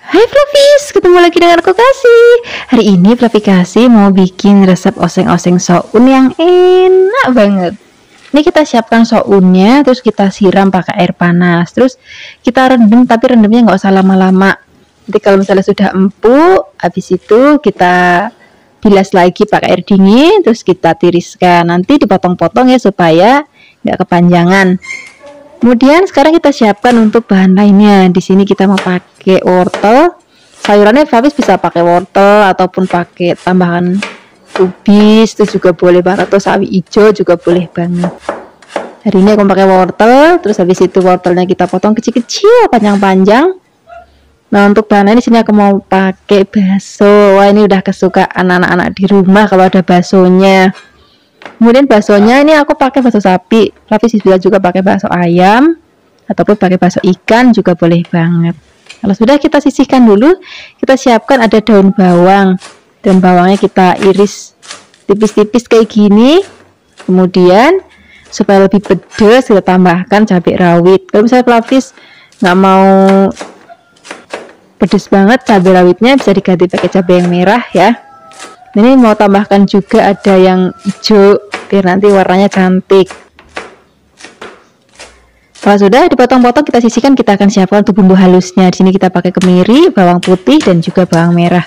Hai Flavis, ketemu lagi dengan aku Kasih. Hari ini Flavi Kasih mau bikin resep oseng-oseng soun yang enak banget. Ini kita siapkan sounnya, terus kita siram pakai air panas, terus kita rendam, tapi rendamnya nggak usah lama-lama. Nanti kalau misalnya sudah empuk, habis itu kita bilas lagi pakai air dingin, terus kita tiriskan. Nanti dipotong-potong ya supaya nggak kepanjangan. Kemudian sekarang kita siapkan untuk bahan lainnya. Di sini kita mau pakai wortel. Sayurannya Flavis bisa pakai wortel ataupun pakai tambahan kubis, itu juga boleh banget, atau sawi hijau juga boleh banget. Hari ini aku pakai wortel, terus habis itu wortelnya kita potong kecil-kecil, panjang-panjang. Nah, untuk bahan lain di sini aku mau pakai bakso. Wah, ini udah kesukaan anak-anak di rumah kalau ada baksonya. Kemudian baksonya ini aku pakai bakso sapi, tapi bisa juga pakai bakso ayam ataupun pakai bakso ikan juga boleh banget. Kalau sudah kita sisihkan dulu, kita siapkan ada daun bawang. Daun bawangnya kita iris tipis-tipis kayak gini. Kemudian supaya lebih pedas kita tambahkan cabai rawit. Kalau misalnya Flavis nggak mau pedas banget, cabai rawitnya bisa diganti pakai cabai yang merah ya. Ini mau tambahkan juga ada yang hijau biar nanti warnanya cantik. Kalau sudah dipotong-potong, kita sisihkan, kita akan siapkan untuk bumbu halusnya. Di sini kita pakai kemiri, bawang putih dan juga bawang merah.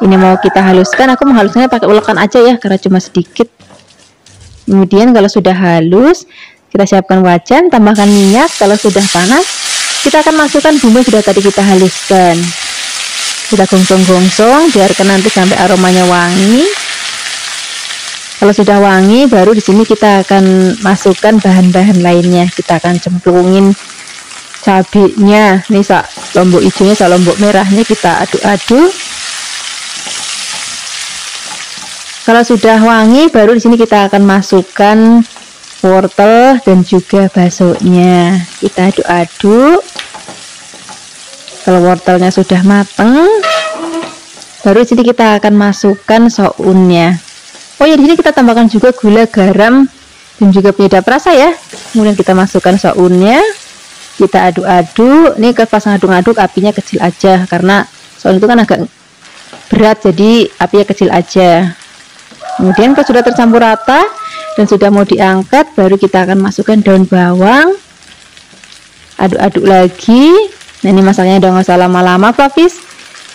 Ini mau kita haluskan, aku menghaluskannya pakai ulekan aja ya karena cuma sedikit. Kemudian kalau sudah halus, kita siapkan wajan, tambahkan minyak. Kalau sudah panas, kita akan masukkan bumbu yang sudah tadi kita haluskan. Kita gongsong-gongsong, biarkan nanti sampai aromanya wangi. Kalau sudah wangi, baru di sini kita akan masukkan bahan-bahan lainnya. Kita akan cemplungin cabenya. Ini lombok hijaunya, lombok merahnya kita aduk-aduk. Kalau sudah wangi, baru di sini kita akan masukkan wortel dan juga baksonya. Kita aduk-aduk. Kalau wortelnya sudah matang, baru di sini kita akan masukkan sounnya. Oh ya, di sini kita tambahkan juga gula, garam, dan juga penyedap rasa ya. Kemudian kita masukkan sounnya, kita aduk-aduk. Ini pas ngaduk-aduk apinya kecil aja karena soun itu kan agak berat, jadi apinya kecil aja. Kemudian kalau sudah tercampur rata dan sudah mau diangkat, baru kita akan masukkan daun bawang. Aduk-aduk lagi. Nah, ini masaknya udah nggak usah lama-lama Flavis.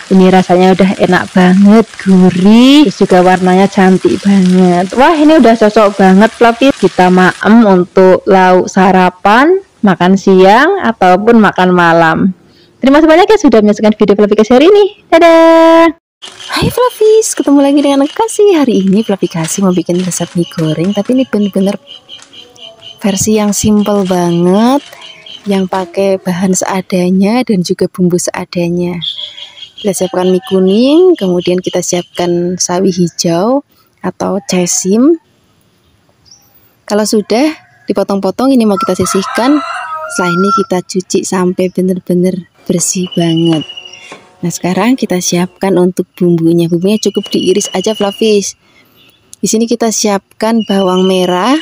Ini rasanya udah enak banget, gurih, terus juga warnanya cantik banget. Wah, ini udah cocok banget Flavis. Kita maem untuk lauk sarapan, makan siang, ataupun makan malam. Terima kasih banyak ya sudah menyaksikan video Flavis hari ini. Dadah! Hai Flavis, ketemu lagi dengan aku Kasih. Hari ini Flavis Kasih mau bikin resep mie goreng, tapi ini bener-bener versi yang simple banget, yang pakai bahan seadanya dan juga bumbu seadanya. Kita siapkan mie kuning, kemudian kita siapkan sawi hijau atau cesim. Kalau sudah dipotong-potong, ini mau kita sisihkan. Setelah ini kita cuci sampai benar-benar bersih banget. Nah, sekarang kita siapkan untuk bumbunya. Bumbunya cukup diiris aja Flavis. Di sini kita siapkan bawang merah.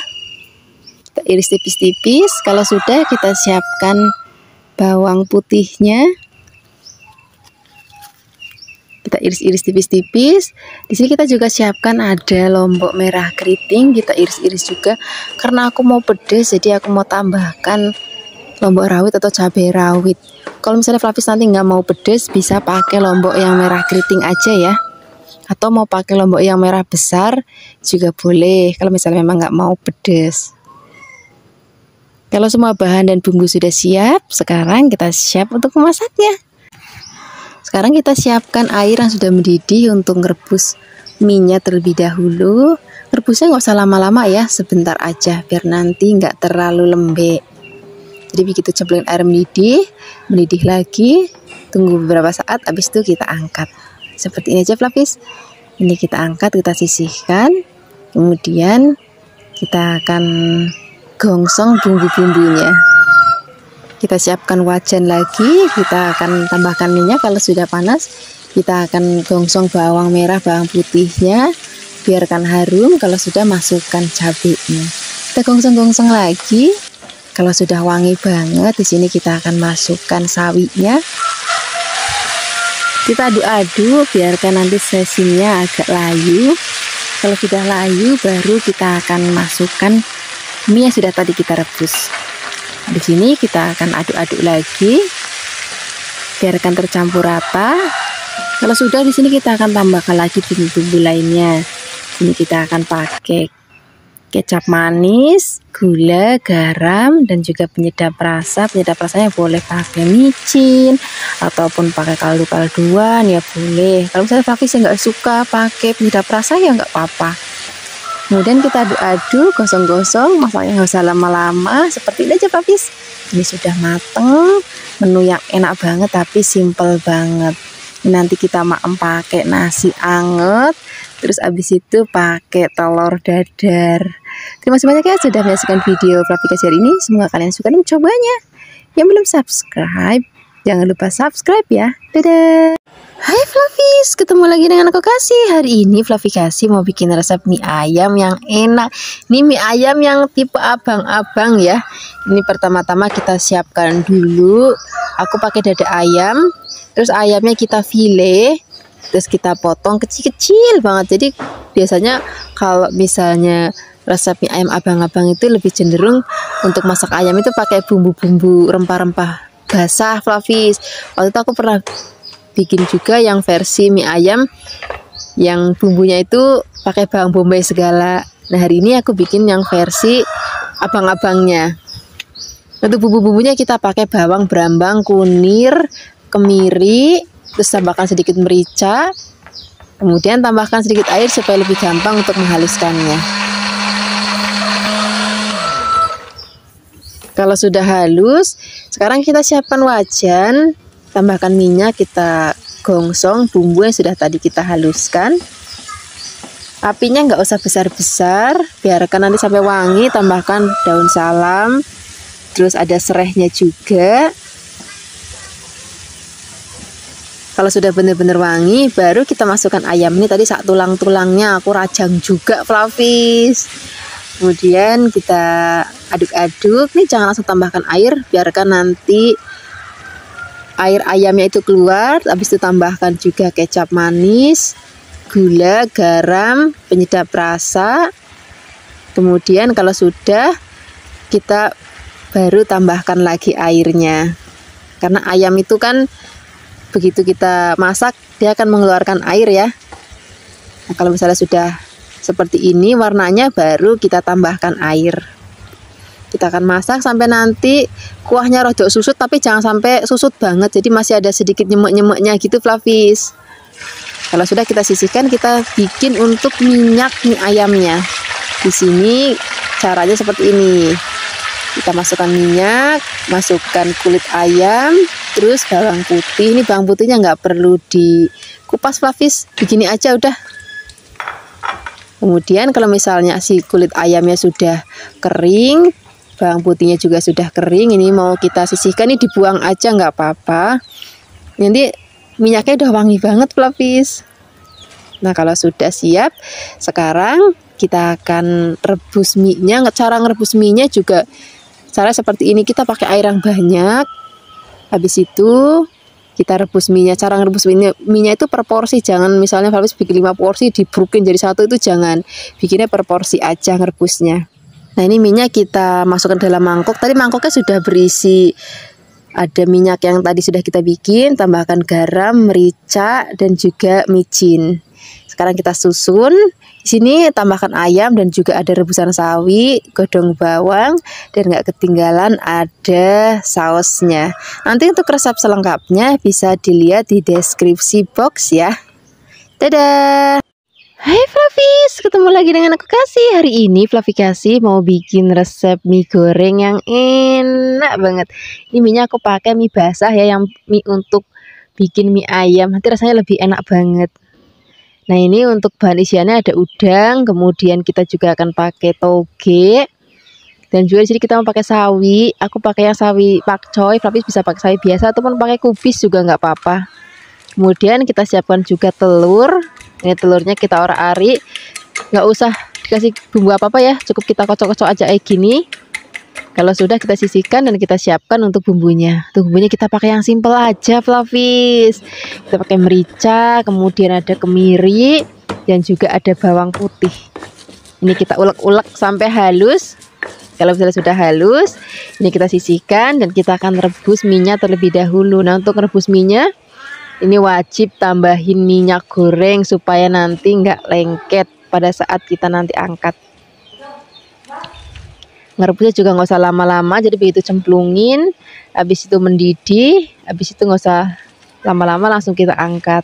Kita iris tipis-tipis. Kalau sudah, kita siapkan bawang putihnya. Kita iris-iris tipis-tipis. Di sini kita juga siapkan ada lombok merah keriting. Kita iris-iris juga karena aku mau pedas, jadi aku mau tambahkan lombok rawit atau cabai rawit. Kalau misalnya Flavis nanti nggak mau pedas, bisa pakai lombok yang merah keriting aja ya. Atau mau pakai lombok yang merah besar juga boleh. Kalau misalnya memang nggak mau pedas. Kalau semua bahan dan bumbu sudah siap, sekarang kita siap untuk memasaknya. Sekarang kita siapkan air yang sudah mendidih untuk merebus mie-nya terlebih dahulu. Rebusnya nggak usah lama-lama ya, sebentar aja biar nanti nggak terlalu lembek. Jadi begitu cemplungin air mendidih lagi, tunggu beberapa saat, habis itu kita angkat. Seperti ini aja Flavis. Ini kita angkat, kita sisihkan, kemudian kita akan gongsong bumbu-bumbunya. Kita siapkan wajan lagi, kita akan tambahkan minyak. Kalau sudah panas, kita akan gongsong bawang merah, bawang putihnya, biarkan harum. Kalau sudah, masukkan cabenya. Kita gongsong-gongsong lagi. Kalau sudah wangi banget, di sini kita akan masukkan sawinya. Kita aduk-aduk, biarkan nanti sesinya agak layu. Kalau sudah layu, baru kita akan masukkan mie yang sudah tadi kita rebus. Di sini kita akan aduk-aduk lagi, biarkan tercampur rata. Kalau sudah, di sini kita akan tambahkan lagi bumbu-bumbu lainnya. Ini kita akan pakai kecap manis, gula, garam, dan juga penyedap rasa. Penyedap rasanya boleh pakai micin ataupun pakai kaldu-kalduan ya boleh. Kalau misalnya Flavis nggak suka pakai penyedap rasa ya nggak apa-apa. Kemudian kita aduk-aduk, gosong-gosong, masaknya nggak usah lama-lama. Seperti ini aja Flavis. Ini sudah mateng, menu yang enak banget tapi simple banget. Nanti kita makan pakai nasi anget. Terus abis itu pakai telur dadar. Terima kasih banyak ya sudah menyaksikan video Flavikasi hari ini. Semoga kalian suka dan mencobanya. Yang belum subscribe, jangan lupa subscribe ya. Dadah. Hai Flavis, ketemu lagi dengan aku Kasih. Hari ini Flavikasi mau bikin resep mie ayam yang enak. Ini mie ayam yang tipe abang-abang ya. Ini pertama-tama kita siapkan dulu. Aku pakai dada ayam. Terus ayamnya kita file. Terus kita potong kecil-kecil banget. Jadi biasanya kalau misalnya resep mie ayam abang-abang itu lebih cenderung untuk masak ayam itu pakai bumbu-bumbu rempah-rempah basah Flavis. Waktu itu aku pernah bikin juga yang versi mie ayam yang bumbunya itu pakai bawang bombay segala. Nah hari ini aku bikin yang versi abang-abangnya. Untuk bumbu-bumbunya kita pakai bawang brambang, kunir, kemiri, terus tambahkan sedikit merica, kemudian tambahkan sedikit air supaya lebih gampang untuk menghaluskannya. Kalau sudah halus, sekarang kita siapkan wajan, tambahkan minyak, kita gongsong bumbu yang sudah tadi kita haluskan. Apinya nggak usah besar-besar, biarkan nanti sampai wangi. Tambahkan daun salam, terus ada serehnya juga. Kalau sudah benar-benar wangi, baru kita masukkan ayam. Ini tadi saat tulang-tulangnya aku rajang juga Flavis. Kemudian kita aduk-aduk. Nih jangan langsung tambahkan air, biarkan nanti air ayamnya itu keluar. Habis itu tambahkan juga kecap manis, gula, garam, penyedap rasa. Kemudian kalau sudah, kita baru tambahkan lagi airnya. Karena ayam itu kan begitu kita masak dia akan mengeluarkan air ya. Nah, kalau misalnya sudah seperti ini warnanya, baru kita tambahkan air. Kita akan masak sampai nanti kuahnya rodok susut, tapi jangan sampai susut banget, jadi masih ada sedikit nyemek-nyemeknya gitu Flavis. Kalau sudah kita sisihkan, kita bikin untuk minyak mie ayamnya. Di sini caranya seperti ini. Kita masukkan minyak, masukkan kulit ayam, terus bawang putih. Ini bawang putihnya nggak perlu dikupas Flavis, begini aja udah. Kemudian kalau misalnya si kulit ayamnya sudah kering, bawang putihnya juga sudah kering, ini mau kita sisihkan, ini dibuang aja nggak apa-apa. Nanti minyaknya udah wangi banget Flavis. Nah kalau sudah siap, sekarang kita akan rebus mie-nya. Cara ngerebus mie-nya juga cara seperti ini, kita pakai air yang banyak. Habis itu kita rebus mie-nya. Cara ngerebus mie-nya itu per porsi, jangan misalnya Flavis bikin 5 porsi dibrukin jadi satu, itu jangan. Bikinnya per porsi aja ngerebusnya. Nah ini mie-nya kita masukkan dalam mangkok. Tadi mangkoknya sudah berisi, ada minyak yang tadi sudah kita bikin, tambahkan garam, merica, dan juga micin. Sekarang kita susun. Di sini tambahkan ayam dan juga ada rebusan sawi, godong bawang, dan nggak ketinggalan ada sausnya. Nanti untuk resep selengkapnya bisa dilihat di deskripsi box ya. Dadah. Hai Flavis, ketemu lagi dengan aku Kasih. Hari ini Flavikasi mau bikin resep mie goreng yang enak banget. Ini mie-nya aku pakai mie basah ya, yang mie untuk bikin mie ayam. Nanti rasanya lebih enak banget. Nah ini untuk bahan isiannya ada udang, kemudian kita juga akan pakai toge, dan juga di sini kita mau pakai sawi. Aku pakai yang sawi pakcoy, Flavis bisa pakai sawi biasa ataupun pakai kubis juga nggak apa-apa. Kemudian kita siapkan juga telur. Ini telurnya kita orak-arik, nggak usah dikasih bumbu apa-apa ya, cukup kita kocok-kocok aja kayak gini. Kalau sudah kita sisihkan dan kita siapkan untuk bumbunya. Untuk bumbunya kita pakai yang simple aja, Flavis. Kita pakai merica, kemudian ada kemiri dan juga ada bawang putih. Ini kita ulek-ulek sampai halus. Kalau misalnya sudah halus, ini kita sisihkan dan kita akan rebus minyak terlebih dahulu. Nah, untuk rebus minyak ini wajib tambahin minyak goreng supaya nanti nggak lengket pada saat kita nanti angkat. Ngerebusnya juga nggak usah lama-lama, jadi begitu cemplungin, habis itu mendidih, habis itu nggak usah lama-lama, langsung kita angkat.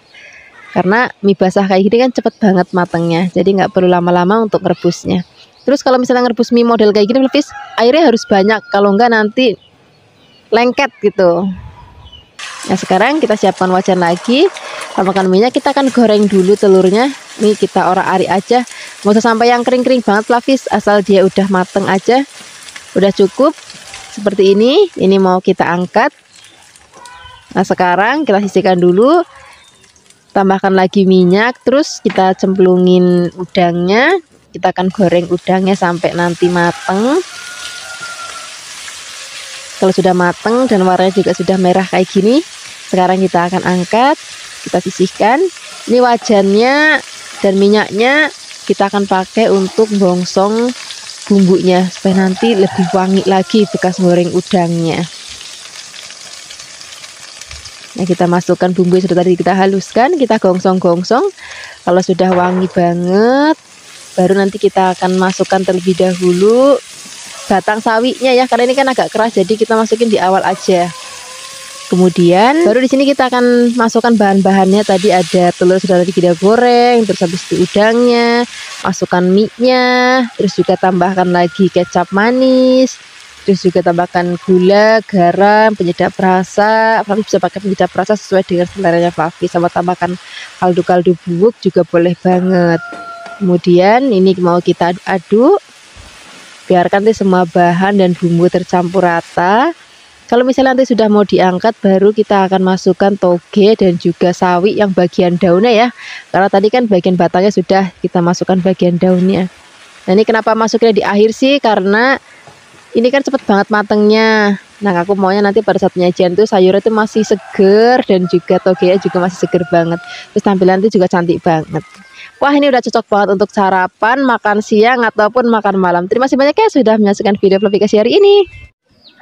Karena mie basah kayak gini kan cepet banget matangnya, jadi nggak perlu lama-lama untuk merebusnya. Terus kalau misalnya ngerebus mie model kayak gini, Flavis, airnya harus banyak, kalau enggak nanti lengket gitu. Nah, sekarang kita siapkan wajan lagi, tambahkan minyak, kita akan goreng dulu telurnya. Nih kita orak-arik aja, nggak usah sampai yang kering-kering banget, Flavis, asal dia udah mateng aja. Udah cukup seperti ini mau kita angkat. Nah, sekarang kita sisihkan dulu, tambahkan lagi minyak, terus kita cemplungin udangnya. Kita akan goreng udangnya sampai nanti mateng. Kalau sudah mateng dan warnanya juga sudah merah kayak gini, sekarang kita akan angkat, kita sisihkan. Ini wajannya dan minyaknya kita akan pakai untuk bongsong bumbunya supaya nanti lebih wangi lagi bekas goreng udangnya. Nah, kita masukkan bumbu yang sudah tadi kita haluskan, kita gongsong-gongsong. Kalau sudah wangi banget, baru nanti kita akan masukkan terlebih dahulu batang sawinya ya, karena ini kan agak keras, jadi kita masukin di awal aja. Kemudian baru di sini kita akan masukkan bahan-bahannya. Tadi ada telur sudah tadi kita goreng, terus habis itu udangnya, masukkan mie-nya, terus juga tambahkan lagi kecap manis, terus juga tambahkan gula, garam, penyedap rasa. Flavis bisa pakai penyedap rasa sesuai dengan seleranya Flavis, sama tambahkan kaldu-kaldu bubuk juga boleh banget. Kemudian ini mau kita aduk, biarkan nanti semua bahan dan bumbu tercampur rata. Kalau misalnya nanti sudah mau diangkat, baru kita akan masukkan toge dan juga sawi yang bagian daunnya ya. Karena tadi kan bagian batangnya sudah kita masukkan bagian daunnya. Nah, ini kenapa masuknya di akhir sih? Karena ini kan cepet banget matengnya. Nah, aku maunya nanti pada saat penyajian tuh sayurnya itu masih seger dan juga togenya juga masih seger banget. Terus tampilan itu juga cantik banget. Wah, ini udah cocok banget untuk sarapan, makan siang, ataupun makan malam. Terima kasih banyak ya sudah menyaksikan video Flavikasi hari ini.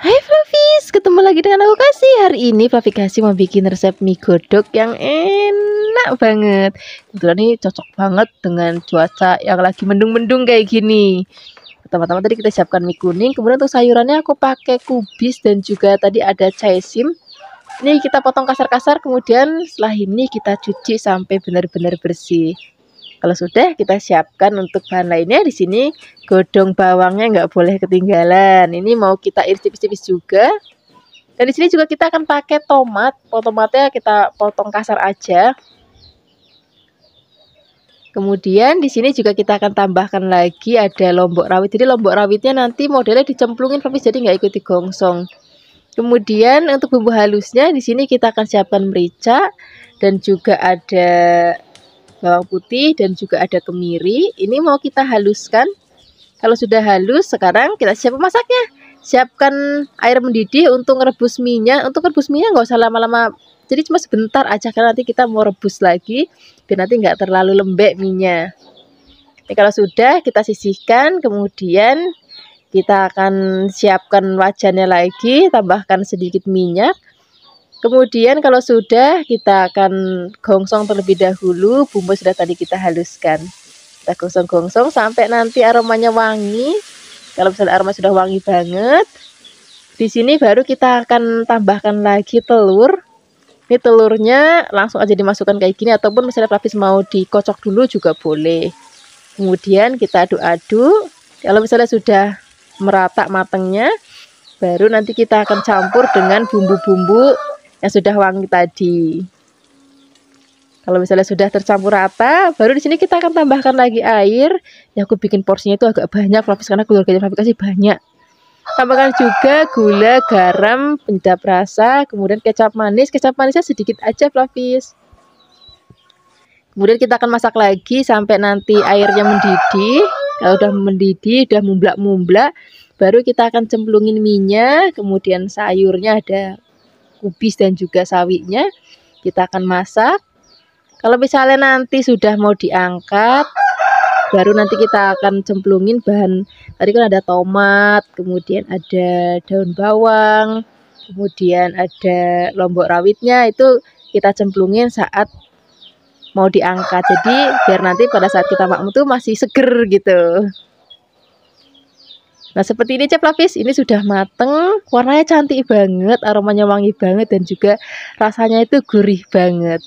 Hai Flavis, ketemu lagi dengan aku Kasih. Hari ini Flavikasi mau bikin resep mie godok yang enak banget. Kebetulan ini cocok banget dengan cuaca yang lagi mendung-mendung kayak gini. Pertama-tama tadi kita siapkan mie kuning, kemudian untuk sayurannya aku pakai kubis dan juga tadi ada caisim. Ini kita potong kasar-kasar, kemudian setelah ini kita cuci sampai benar-benar bersih. Kalau sudah, kita siapkan untuk bahan lainnya. Di sini godong bawangnya nggak boleh ketinggalan. Ini mau kita iris tipis-tipis juga. Dan di sini juga kita akan pakai tomat. Tomatnya kita potong kasar aja. Kemudian di sini juga kita akan tambahkan lagi ada lombok rawit. Jadi lombok rawitnya nanti modelnya dicemplungin, tapi jadi nggak ikut digongsong. Kemudian untuk bumbu halusnya di sini kita akan siapkan merica dan juga ada bawang putih dan juga ada kemiri. Ini mau kita haluskan. Kalau sudah halus, sekarang kita siap memasaknya. Siapkan air mendidih untuk merebus minyak. Untuk rebus minyak nggak usah lama-lama, jadi cuma sebentar aja, karena nanti kita mau rebus lagi biar nanti nggak terlalu lembek minyak. Ini kalau sudah, kita sisihkan. Kemudian kita akan siapkan wajannya lagi, tambahkan sedikit minyak. Kemudian kalau sudah, kita akan gongsong terlebih dahulu bumbu sudah tadi kita haluskan. Kita gongsong-gongsong sampai nanti aromanya wangi. Kalau misalnya aroma sudah wangi banget, di sini baru kita akan tambahkan lagi telur. Ini telurnya langsung aja dimasukkan kayak gini, ataupun misalnya Flavis mau dikocok dulu juga boleh. Kemudian kita aduk-aduk. Kalau misalnya sudah merata matangnya, baru nanti kita akan campur dengan bumbu-bumbu yang sudah wangi tadi. Kalau misalnya sudah tercampur rata, baru di sini kita akan tambahkan lagi air. Yang aku bikin porsinya itu agak banyak, Flavis, karena keluarganya Flavis banyak. Tambahkan juga gula, garam, penyedap rasa, kemudian kecap manis. Kecap manisnya sedikit aja, Flavis. Kemudian kita akan masak lagi sampai nanti airnya mendidih. Kalau udah mendidih, udah mumblak-mumblak, baru kita akan cemplungin minyak, kemudian sayurnya ada kubis dan juga sawinya. Kita akan masak. Kalau misalnya nanti sudah mau diangkat, baru nanti kita akan cemplungin bahan. Tadi kan ada tomat, kemudian ada daun bawang, kemudian ada lombok rawitnya, itu kita cemplungin saat mau diangkat. Jadi biar nanti pada saat kita makan tuh masih seger gitu. Nah seperti ini aja Flavis, ini sudah mateng, warnanya cantik banget, aromanya wangi banget, dan juga rasanya itu gurih banget.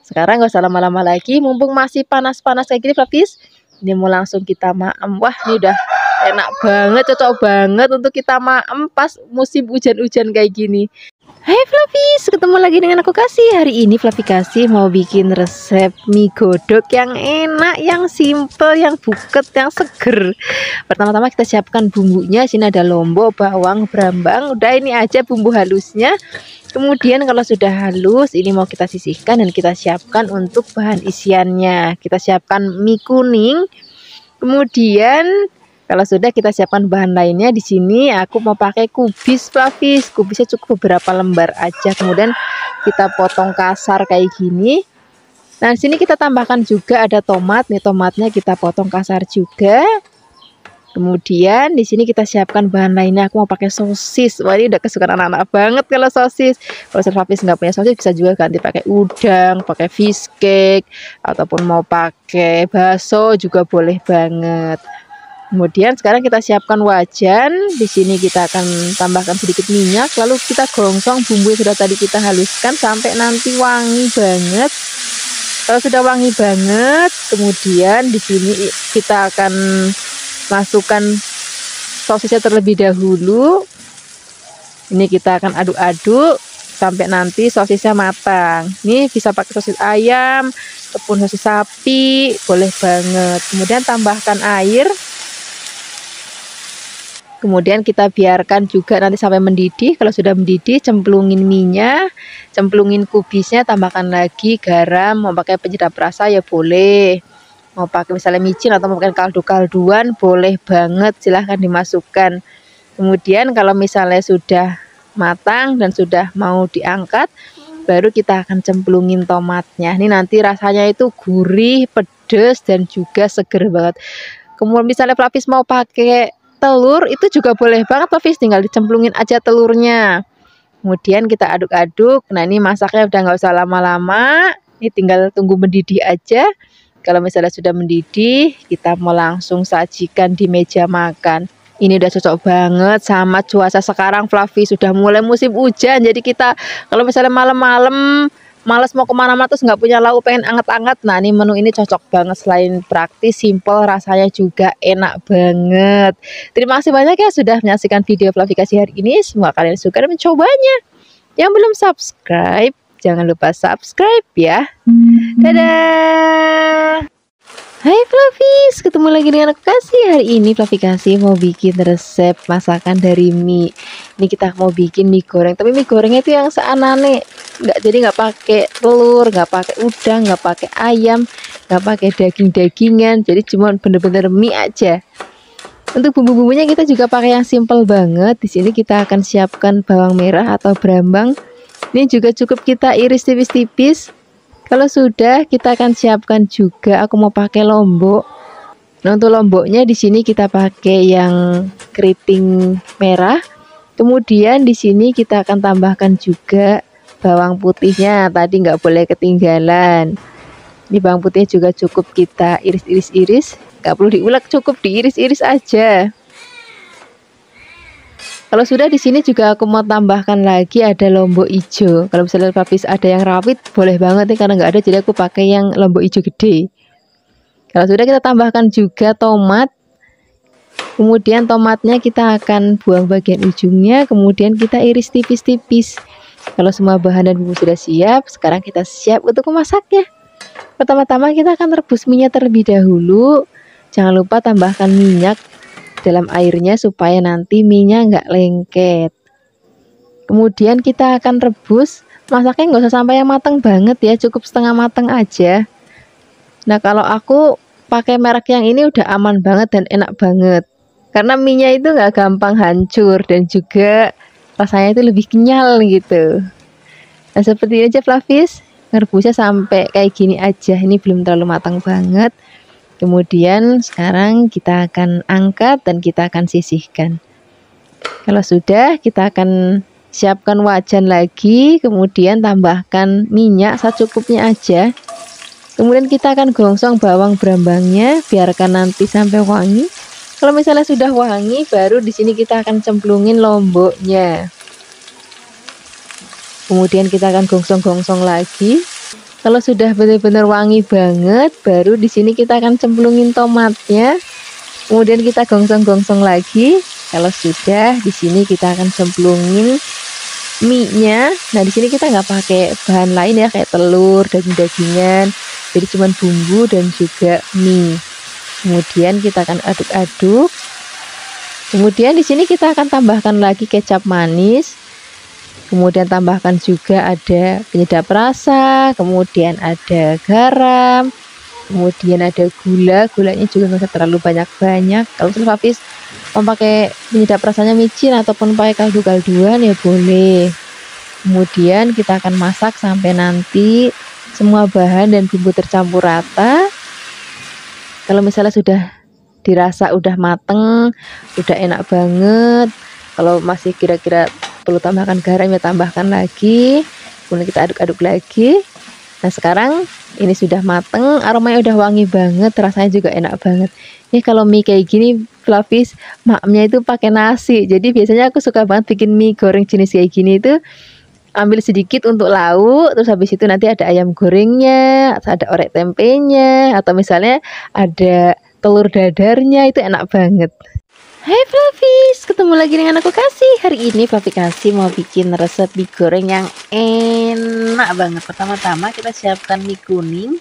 Sekarang gak usah lama-lama lagi, mumpung masih panas-panas kayak gini Flavis, ini mau langsung kita maem. Wah ini udah enak banget, cocok banget untuk kita maem pas musim hujan-hujan kayak gini. Hai Flavis, ketemu lagi dengan aku Kasih. Hari ini Flavi Kasih mau bikin resep mie godok yang enak, yang simple, yang buket, yang seger. Pertama-tama kita siapkan bumbunya. Sini ada lombok, bawang, brambang. Udah ini aja bumbu halusnya. Kemudian kalau sudah halus, ini mau kita sisihkan dan kita siapkan untuk bahan isiannya. Kita siapkan mie kuning. Kemudian kalau sudah kita siapkan bahan lainnya, di sini aku mau pakai kubis Flavis. Kubisnya cukup beberapa lembar aja. Kemudian kita potong kasar kayak gini. Nah, di sini kita tambahkan juga ada tomat. Nih tomatnya kita potong kasar juga. Kemudian di sini kita siapkan bahan lainnya. Aku mau pakai sosis. Wah, ini udah kesukaan anak-anak banget kalau sosis. Kalau Flavis nggak punya sosis, bisa juga ganti pakai udang, pakai fish cake, ataupun mau pakai bakso juga boleh banget. Kemudian sekarang kita siapkan wajan. Di sini kita akan tambahkan sedikit minyak, lalu kita gongsong bumbu yang sudah tadi kita haluskan sampai nanti wangi banget. Kalau sudah wangi banget, kemudian di sini kita akan masukkan sosisnya terlebih dahulu. Ini kita akan aduk-aduk sampai nanti sosisnya matang. Ini bisa pakai sosis ayam ataupun sosis sapi, boleh banget. Kemudian tambahkan air. Kemudian kita biarkan juga nanti sampai mendidih. Kalau sudah mendidih, cemplungin minyak, cemplungin kubisnya, tambahkan lagi garam. Mau pakai penyedap rasa ya boleh. Mau pakai misalnya micin atau mau pakai kaldu-kalduan boleh banget, silahkan dimasukkan. Kemudian kalau misalnya sudah matang dan sudah mau diangkat, baru kita akan cemplungin tomatnya. Ini nanti rasanya itu gurih, pedas, dan juga seger banget. Kemudian misalnya Flavis mau pakai telur, itu juga boleh banget Flavis, tinggal dicemplungin aja telurnya. Kemudian kita aduk-aduk. Nah ini masaknya udah nggak usah lama-lama, ini tinggal tunggu mendidih aja. Kalau misalnya sudah mendidih, kita mau langsung sajikan di meja makan. Ini udah cocok banget sama cuaca sekarang Flavis, sudah mulai musim hujan. Jadi kita kalau misalnya malam-malam males mau kemana-mana terus nggak punya lauk, pengen anget-anget, nah ini menu ini cocok banget. Selain praktis, simple, rasanya juga enak banget. Terima kasih banyak ya sudah menyaksikan video Flavi Kasih hari ini. Semoga kalian suka dan mencobanya. Yang belum subscribe, jangan lupa subscribe ya. Dadah. Hai Flavis, ketemu lagi dengan aku Kasih. Hari ini Flavi Kasih mau bikin resep masakan dari mie. Ini kita mau bikin mie goreng, tapi mie gorengnya itu yang seanane. Jadi nggak pakai telur, nggak pakai udang, nggak pakai ayam, nggak pakai daging-dagingan. Jadi cuma bener-bener mie aja. Untuk bumbu-bumbunya kita juga pakai yang simple banget. Di sini kita akan siapkan bawang merah atau brambang. Ini juga cukup kita iris tipis-tipis. Kalau sudah, kita akan siapkan juga. Aku mau pakai lombok. Nah, untuk lomboknya di sini kita pakai yang keriting merah. Kemudian di sini kita akan tambahkan juga bawang putihnya. Tadi nggak boleh ketinggalan. Ini bawang putihnya juga cukup kita iris-iris-iris. Nggak perlu diulek, cukup diiris-iris aja. Kalau sudah, di sini juga aku mau tambahkan lagi ada lombok hijau. Kalau misalnya Flavis ada yang rawit boleh banget nih, karena nggak ada jadi aku pakai yang lombok hijau gede. Kalau sudah, kita tambahkan juga tomat. Kemudian tomatnya kita akan buang bagian ujungnya, kemudian kita iris tipis-tipis. Kalau semua bahan dan bumbu sudah siap, sekarang kita siap untuk memasaknya. Pertama-tama kita akan rebus minyak terlebih dahulu. Jangan lupa tambahkan minyak dalam airnya supaya nanti minyak nggak lengket. Kemudian kita akan rebus, masaknya nggak usah sampai yang matang banget ya, cukup setengah matang aja. Nah kalau aku pakai merek yang ini udah aman banget dan enak banget. Karena mie-nya itu nggak gampang hancur dan juga rasanya itu lebih kenyal gitu. Nah, seperti ini aja Flavis, ngerebusnya sampai kayak gini aja. Ini belum terlalu matang banget. Kemudian sekarang kita akan angkat dan kita akan sisihkan. Kalau sudah, kita akan siapkan wajan lagi, kemudian tambahkan minyak secukupnya aja. Kemudian kita akan gongsong bawang brambangnya, biarkan nanti sampai wangi. Kalau misalnya sudah wangi, baru di sini kita akan cemplungin lomboknya. Kemudian kita akan gongsong-gongsong lagi. Kalau sudah benar-benar wangi banget, baru di sini kita akan cemplungin tomatnya. Kemudian kita gongsong-gongsong lagi. Kalau sudah, di sini kita akan cemplungin mie-nya. Nah, di sini kita nggak pakai bahan lain ya, kayak telur, daging-dagingan. Jadi cuman bumbu dan juga mie. Kemudian kita akan aduk-aduk. Kemudian di sini kita akan tambahkan lagi kecap manis. Kemudian tambahkan juga ada penyedap rasa, kemudian ada garam, kemudian ada gula. Gulanya juga nggak terlalu banyak-banyak. Kalau Flavis mau pakai penyedap rasanya micin ataupun pakai kaldu-kalduan ya boleh. Kemudian kita akan masak sampai nanti semua bahan dan bumbu tercampur rata. Kalau misalnya sudah dirasa udah mateng, udah enak banget. Kalau masih kira-kira perlu tambahkan garam ya tambahkan lagi. Kemudian kita aduk-aduk lagi. Nah, sekarang ini sudah mateng, aromanya udah wangi banget, rasanya juga enak banget. Ini kalau mie kayak gini Flavis, maknya itu pakai nasi. Jadi biasanya aku suka banget bikin mie goreng jenis kayak gini itu ambil sedikit untuk lauk, terus habis itu nanti ada ayam gorengnya, ada orek tempenya, atau misalnya ada telur dadarnya, itu enak banget. Hai Flavis, ketemu lagi dengan aku Kasih. Hari ini Flavis Kasih mau bikin resep mie goreng yang enak banget. Pertama-tama kita siapkan mie kuning.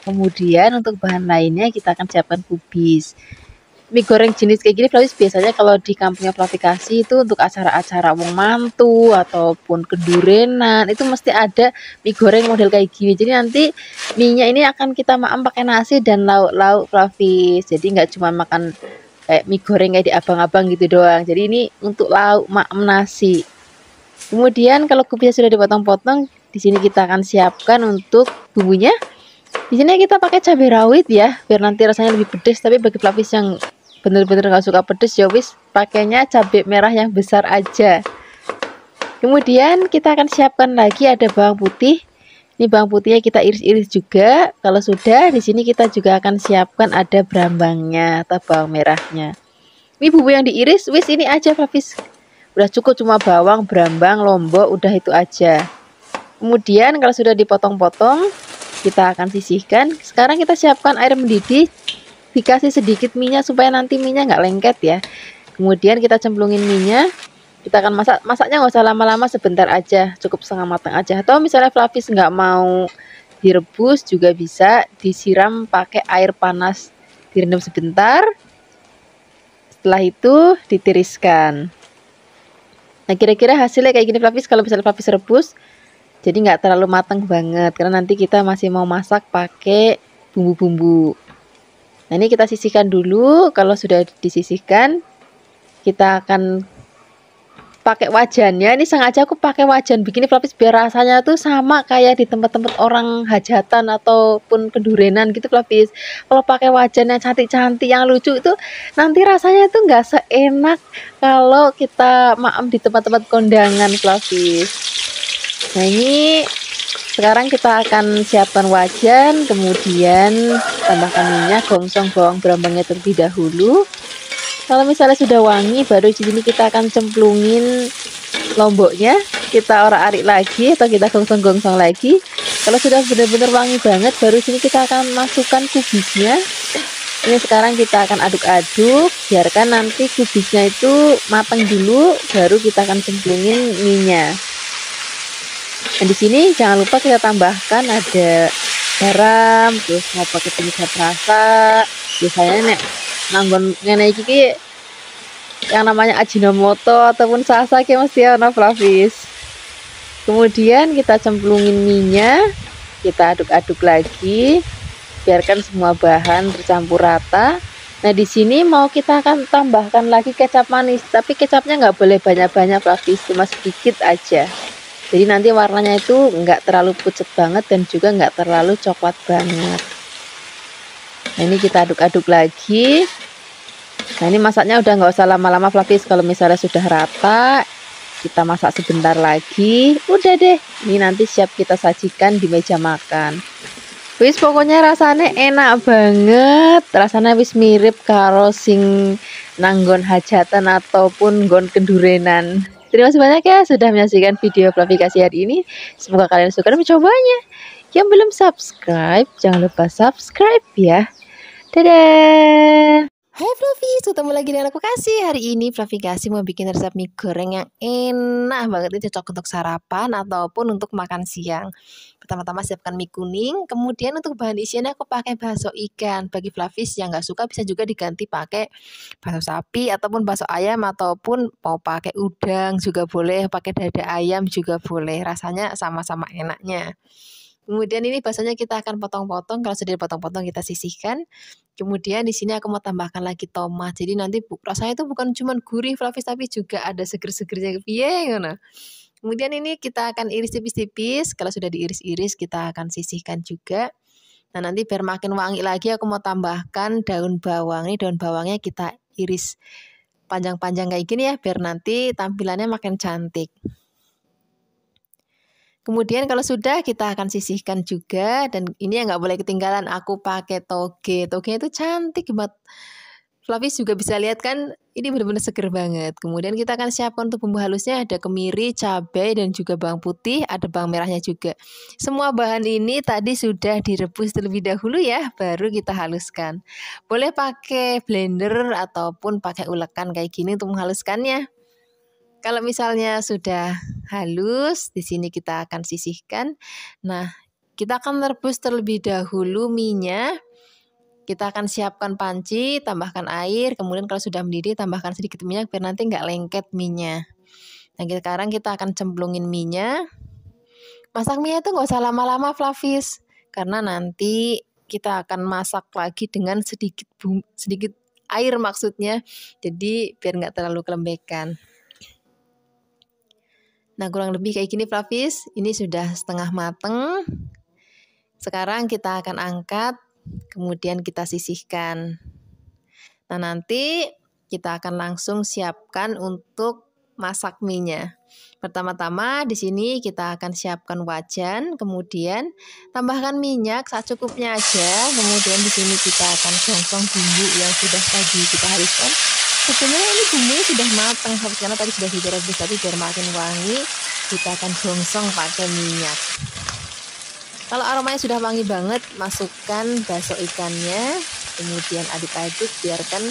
Kemudian untuk bahan lainnya kita akan siapkan kubis. Mie goreng jenis kayak gini Flavis biasanya kalau di kampungnya Flavis Kasih itu untuk acara-acara wong mantu ataupun kedurenan itu mesti ada mie goreng model kayak gini. Jadi nanti mie-nya ini akan kita maem pakai nasi dan lauk-lauk Flavis. Jadi nggak cuma makan kayak mie goreng kayak di abang-abang gitu doang. Jadi ini untuk lauk maem nasi. Kemudian kalau kubisnya sudah dipotong-potong, di sini kita akan siapkan untuk bumbunya. Di sini kita pakai cabai rawit ya, biar nanti rasanya lebih pedas. Tapi bagi Flavis yang bener-bener nggak suka pedas ya wis, pakainya cabai merah yang besar aja. Kemudian kita akan siapkan lagi ada bawang putih. Ini bawang putihnya kita iris-iris juga. Kalau sudah, di sini kita juga akan siapkan ada brambangnya atau bawang merahnya. Ini bumbu yang diiris, wis ini aja Flavis. Udah cukup cuma bawang, brambang, lombok, udah itu aja. Kemudian kalau sudah dipotong-potong, kita akan sisihkan. Sekarang kita siapkan air mendidih. Dikasih sedikit minyak supaya nanti minyak nggak lengket ya. Kemudian kita cemplungin minyak. Kita akan masaknya nggak usah lama-lama, sebentar aja, cukup setengah matang aja. Atau misalnya Flavis nggak mau direbus juga bisa disiram pakai air panas, direndam sebentar. Setelah itu ditiriskan. Nah, kira-kira hasilnya kayak gini Flavis kalau misalnya Flavis rebus. Jadi nggak terlalu matang banget karena nanti kita masih mau masak pakai bumbu-bumbu. Nah, ini kita sisihkan dulu. Kalau sudah disisihkan, kita akan pakai wajannya. Ini sengaja aku pakai wajan begini Flavis biar rasanya tuh sama kayak di tempat-tempat orang hajatan ataupun kedurenan gitu Flavis. Kalau pakai wajan yang cantik-cantik yang lucu itu nanti rasanya tuh nggak seenak kalau kita maem di tempat-tempat kondangan Flavis. Nah, ini sekarang kita akan siapkan wajan, kemudian tambahkan minyak, gongsong bawang brambangnya terlebih dahulu. Kalau misalnya sudah wangi, baru di sini kita akan cemplungin lomboknya. Kita orak-arik lagi atau kita gongsong-gongsong lagi. Kalau sudah benar-benar wangi banget, baru sini kita akan masukkan kubisnya. Ini sekarang kita akan aduk-aduk, biarkan nanti kubisnya itu matang dulu, baru kita akan cemplungin minyak. Dan di sini jangan lupa kita tambahkan ada garam, terus mau pakai penyedap rasa. Biasanya nek nanggon ngene iki yang namanya Ajinomoto ataupun Sasaki mesti ana Flavis. Kemudian kita cemplungin minyak, kita aduk-aduk lagi. biarkan semua bahan tercampur rata. Nah di sini mau kita akan tambahkan lagi kecap manis, tapi kecapnya nggak boleh banyak-banyak Fluffy, cuma sedikit aja. Jadi nanti warnanya itu nggak terlalu pucat banget dan juga nggak terlalu coklat banget. Nah ini kita aduk-aduk lagi. Nah ini masaknya udah nggak usah lama-lama Fluffy, kalau misalnya sudah rata kita masak sebentar lagi, udah deh, ini nanti siap kita sajikan di meja makan. Wis pokoknya rasanya enak banget, rasanya wis mirip karo sing nanggon hajatan ataupun nggon kendurenan. Terima kasih banyak ya sudah menyaksikan video Fluffy hari ini, semoga kalian suka dan mencobanya. Yang belum subscribe jangan lupa subscribe ya. Dadah. Hai Fluffy, ketemu lagi dengan aku Kasih. Hari ini Fluffy mau bikin resep mie goreng yang enak banget. Ini cocok untuk sarapan ataupun untuk makan siang. Pertama-tama siapkan mie kuning. Kemudian untuk bahan isiannya aku pakai bakso ikan. Bagi Fluffy yang nggak suka bisa juga diganti pakai bakso sapi ataupun bakso ayam, ataupun mau pakai udang juga boleh, pakai dada ayam juga boleh. Rasanya sama-sama enaknya. Kemudian ini baksonya kita akan potong-potong. Kalau sudah dipotong-potong kita sisihkan. Kemudian di sini aku mau tambahkan lagi tomat. Jadi nanti rasanya itu bukan cuma gurih Fluffy, tapi juga ada seger-segernya. Kemudian ini kita akan iris tipis-tipis. Kalau sudah diiris-iris kita akan sisihkan juga. Nah nanti biar makin wangi lagi aku mau tambahkan daun bawang. Ini daun bawangnya kita iris panjang-panjang kayak gini ya, biar nanti tampilannya makin cantik. Kemudian kalau sudah kita akan sisihkan juga, dan ini yang nggak boleh ketinggalan aku pakai toge. Toge itu cantik banget. Fluffy juga bisa lihat kan, ini benar-benar seger banget. Kemudian kita akan siapkan untuk bumbu halusnya, ada kemiri, cabai, dan juga bawang putih, ada bawang merahnya juga. Semua bahan ini tadi sudah direbus terlebih dahulu ya, baru kita haluskan. Boleh pakai blender ataupun pakai ulekan kayak gini untuk menghaluskannya. Kalau misalnya sudah halus, di sini kita akan sisihkan. Nah, kita akan rebus terlebih dahulu mie-nya. Kita akan siapkan panci, tambahkan air, kemudian kalau sudah mendidih tambahkan sedikit minyak biar nanti nggak lengket mie-nya. Nah, sekarang kita akan cemplungin mie-nya. Masak mie-nya itu nggak usah lama-lama Fluffy, karena nanti kita akan masak lagi dengan sedikit air maksudnya. Jadi biar nggak terlalu kelembekan. Nah kurang lebih kayak gini Fluffy, ini sudah setengah mateng. Sekarang kita akan angkat, kemudian kita sisihkan. Nah nanti kita akan langsung siapkan untuk masak mie-nya. Pertama-tama di sini kita akan siapkan wajan, kemudian tambahkan minyak secukupnya aja. Kemudian di sini kita akan gongsong bumbu yang sudah tadi kita haluskan. Sebenarnya ini bumbunya sudah matang karena tadi sudah direbus, tapi biar makin wangi kita akan gongsong pakai minyak. Kalau aromanya sudah wangi banget, masukkan bakso ikannya, kemudian aduk-aduk, biarkan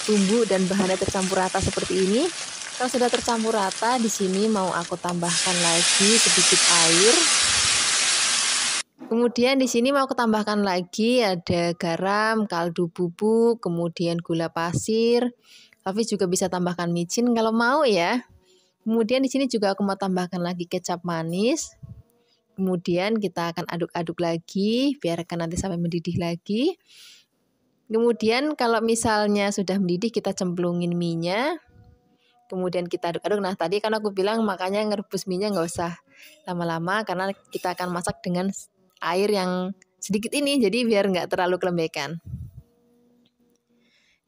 bumbu dan bahannya tercampur rata seperti ini. Kalau sudah tercampur rata, di sini mau aku tambahkan lagi sedikit air. Kemudian di sini mau aku tambahkan lagi ada garam, kaldu bubuk, kemudian gula pasir. Fluffy juga bisa tambahkan micin kalau mau ya. Kemudian di sini juga aku mau tambahkan lagi kecap manis. Kemudian kita akan aduk-aduk lagi, biarkan nanti sampai mendidih lagi. Kemudian kalau misalnya sudah mendidih kita cemplungin mie-nya. Kemudian kita aduk-aduk. Nah tadi kan aku bilang makanya ngerebus mie-nya nggak usah lama-lama, karena kita akan masak dengan air yang sedikit ini, jadi biar nggak terlalu kelembekan.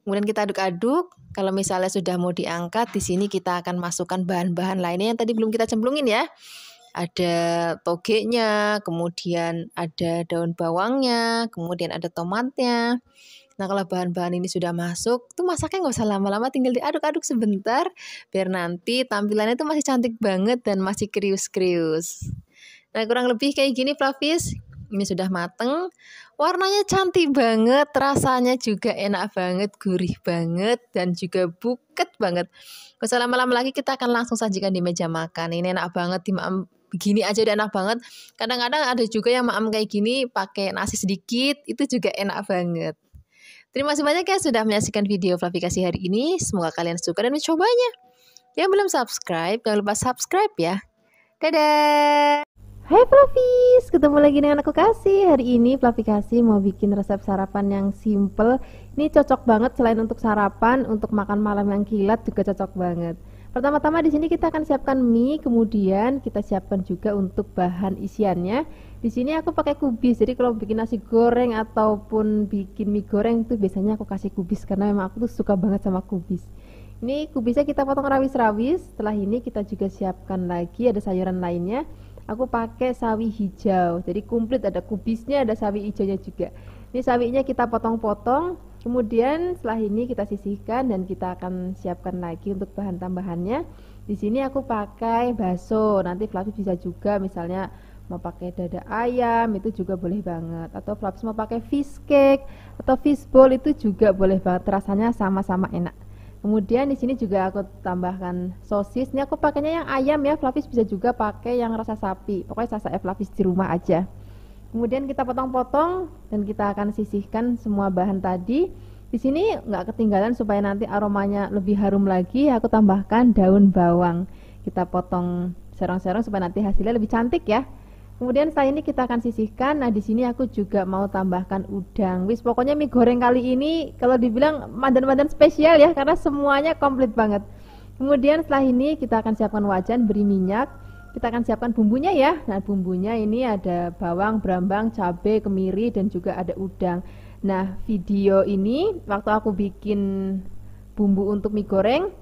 Kemudian kita aduk-aduk. Kalau misalnya sudah mau diangkat, di sini kita akan masukkan bahan-bahan lainnya yang tadi belum kita cemplungin ya. Ada togenya, kemudian ada daun bawangnya, kemudian ada tomatnya. Nah kalau bahan-bahan ini sudah masuk, tuh masaknya nggak usah lama-lama, tinggal diaduk-aduk sebentar, biar nanti tampilannya tuh masih cantik banget dan masih krius-krius. Nah kurang lebih kayak gini Fluffy. Ini sudah mateng, warnanya cantik banget, rasanya juga enak banget, gurih banget, dan juga buket banget. Gak usah lama-lama lagi, kita akan langsung sajikan di meja makan. Ini enak banget, dimaem begini aja udah enak banget. Kadang-kadang ada juga yang maem kayak gini pakai nasi sedikit, itu juga enak banget. Terima kasih banyak ya sudah menyaksikan video Fluffy hari ini. Semoga kalian suka dan mencobanya. Yang belum subscribe, jangan lupa subscribe ya. Dadah! Hai Flavis, ketemu lagi dengan aku Kasih. Hari ini Flavi Kasih mau bikin resep sarapan yang simple. Ini cocok banget selain untuk sarapan, untuk makan malam yang kilat juga cocok banget. Pertama-tama di sini kita akan siapkan mie, kemudian kita siapkan juga untuk bahan isiannya. Di sini aku pakai kubis. Jadi kalau bikin nasi goreng ataupun bikin mie goreng tuh biasanya aku kasih kubis karena memang aku tuh suka banget sama kubis. Ini kubisnya kita potong rawis-rawis. Setelah ini kita juga siapkan lagi ada sayuran lainnya. Aku pakai sawi hijau, jadi komplit, ada kubisnya, ada sawi hijaunya juga. Ini sawinya kita potong-potong, kemudian setelah ini kita sisihkan dan kita akan siapkan lagi untuk bahan tambahannya. Di sini aku pakai bakso, nanti Flavis bisa juga misalnya mau pakai dada ayam itu juga boleh banget, atau Flavis mau pakai fish cake atau fish ball itu juga boleh banget, rasanya sama-sama enak. Kemudian di sini juga aku tambahkan sosis. Ini aku pakainya yang ayam ya. Flavis bisa juga pakai yang rasa sapi. Pokoknya rasa Flavis di rumah aja. Kemudian kita potong-potong dan kita akan sisihkan semua bahan tadi. Di sini nggak ketinggalan supaya nanti aromanya lebih harum lagi. Aku tambahkan daun bawang. Kita potong serong-serong supaya nanti hasilnya lebih cantik ya. Kemudian setelah ini kita akan sisihkan. Nah di sini aku juga mau tambahkan udang. Wis pokoknya mie goreng kali ini kalau dibilang mandan-mandan spesial ya karena semuanya komplit banget. Kemudian setelah ini kita akan siapkan wajan, beri minyak. Kita akan siapkan bumbunya ya. Nah bumbunya ini ada bawang, brambang, cabai, kemiri dan juga ada udang. Nah video ini waktu aku bikin bumbu untuk mie goreng,